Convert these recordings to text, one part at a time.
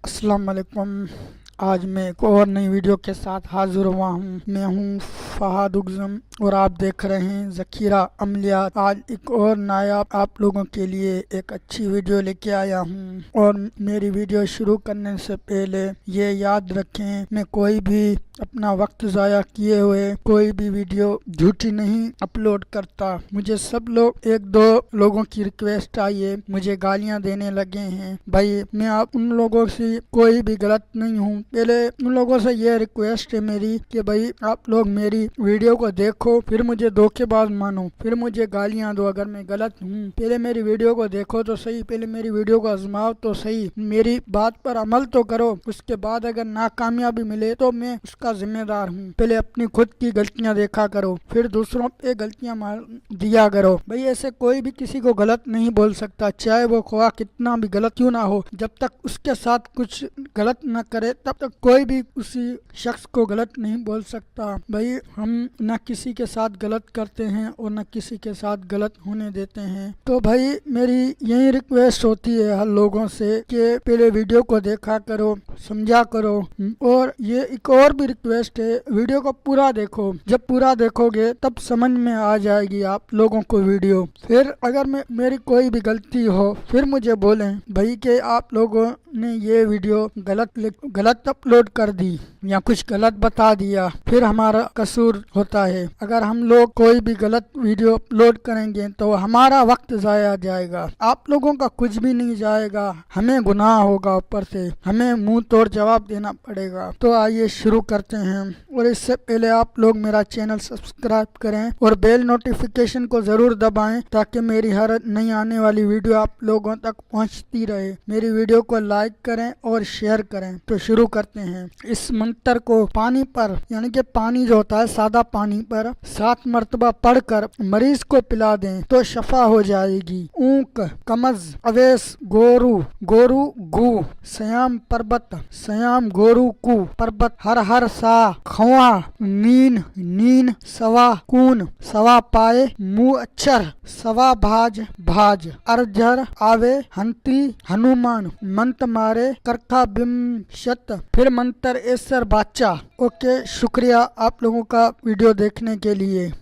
अस्सलाम वालेकुम। आज मैं एक और नई वीडियो के साथ हाजिर हुआ हूँ। मैं हूँ फहाद उग्जम और आप देख रहे हैं ज़खीरा अमलियात। आज एक और नायाब आप लोगों के लिए एक अच्छी वीडियो लेके आया हूँ। और मेरी वीडियो शुरू करने से पहले ये याद रखें, मैं कोई भी अपना वक्त ज़ाया किए हुए कोई भी वीडियो झूठी नहीं अपलोड करता। मुझे सब लोग एक दो लोगों की रिक्वेस्ट आई है, मुझे गालियाँ देने लगे हैं। भाई मैं आप उन लोगों से कोई भी गलत नहीं हूँ। पहले उन लोगों से ये रिक्वेस्ट है मेरी कि भाई आप लोग मेरी वीडियो को देखो, फिर मुझे धोखेबाज मानो, फिर मुझे गालियाँ दो अगर मैं गलत हूँ। पहले मेरी वीडियो को देखो तो सही, पहले मेरी वीडियो को आजमाओ तो सही, मेरी बात पर अमल तो करो। उसके बाद अगर नाकामयाबी मिले तो मैं उसका जिम्मेदार हूँ। पहले अपनी खुद की गलतियाँ देखा करो, फिर दूसरों पे गलतियाँ मार दिया करो। भाई ऐसे कोई भी किसी को गलत नहीं बोल सकता, चाहे वो ख्वाह कितना भी गलत क्यों ना हो। जब तक उसके साथ कुछ गलत न करे तब तक कोई भी उसी शख्स को गलत नहीं बोल सकता। भाई हम न किसी के साथ गलत करते हैं और न किसी के साथ गलत होने देते हैं। तो भाई मेरी यही रिक्वेस्ट होती है हर लोगों से कि पहले वीडियो को देखा करो, समझा करो। और ये एक और भी रिक्वेस्ट है, वीडियो को पूरा देखो। जब पूरा देखोगे तब समझ में आ जाएगी आप लोगों को वीडियो। फिर अगर मेरी कोई भी गलती हो फिर मुझे बोलें भाई कि आप लोगों ने ये वीडियो गलत अपलोड कर दी या कुछ गलत बता दिया, फिर हमारा कसूर होता है। अगर हम लोग कोई भी गलत वीडियो अपलोड करेंगे तो हमारा वक्त जाया जाएगा, आप लोगों का कुछ भी नहीं जाएगा, हमें गुनाह होगा, ऊपर से हमें मुंह तोड़ जवाब देना पड़ेगा। तो आइए शुरू करते हैं। और इससे पहले आप लोग मेरा चैनल सब्सक्राइब करें और बेल नोटिफिकेशन को जरूर दबाएं ताकि मेरी हर नई आने वाली वीडियो आप लोगों तक पहुंचती रहे। मेरी वीडियो को लाइक करें और शेयर करें। तो शुरू करते हैं। इस मंत्र को पानी पर यानी कि पानी जो होता है सादा पानी पर 7 मरतबा पढ़कर मरीज को पिला दें तो शफा हो जाएगी। ऊक, कमज, अवेश, गोरू, गोरू गु, सयाम पर्वत, सयाम गोरू कु पर्वत, हर हर सा, खवा, नीन, नीन, सवा, कून, सवा पाए, मुँह अक्षर, सवा भाज, भाज, अर्जर, आवे, हंत्री, हनुमान, मंत्र मारे, करखा बिम शत, फिर मंत्र ऐसर बाचा। ओके, शुक्रिया आप लोगों का वीडियो देखने के लिए।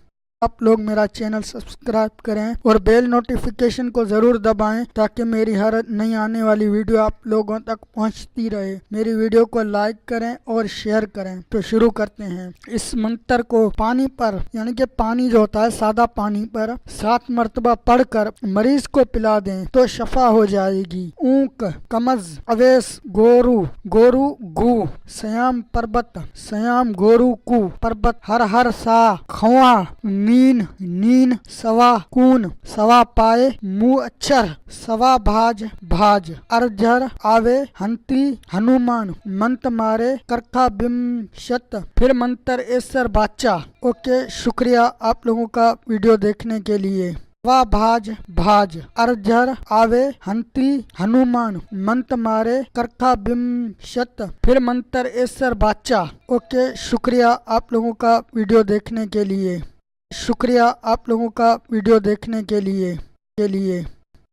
आप लोग मेरा चैनल सब्सक्राइब करें और बेल नोटिफिकेशन को जरूर दबाएं ताकि मेरी हर नई आने वाली वीडियो आप लोगों तक पहुंचती रहे। मेरी वीडियो को लाइक करें और शेयर करें। तो शुरू करते हैं। इस मंत्र को पानी पर यानी कि पानी जो होता है सादा पानी पर 7 मरतबा पढ़कर मरीज को पिला दें तो शफा हो जाएगी। ऊक, कमज, अवेश, गोरू, गोरू गु, सयाम पर्वत, सयाम गोरू कु पर्वत, हर हर सा, खवा, नीन, नीन, सवा, कून, सवा पाए, मुँह अक्षर, सवा भाज, भाज, अर्जर, आवे, हंत्री, हनुमान, मंत्र मारे, करखा बिम शत, फिर मंत्र ऐसर बाचा। ओके, शुक्रिया आप लोगों का वीडियो देखने के लिए। सवा भाज, भाज, अर्जर, आवे, हंत्री, हनुमान, मंत्र मारे, करखा बिम शत, फिर मंत्र ऐसर बाचा। ओके, शुक्रिया आप लोगों का वीडियो देखने के लिए। शुक्रिया आप लोगों का वीडियो देखने के लिए।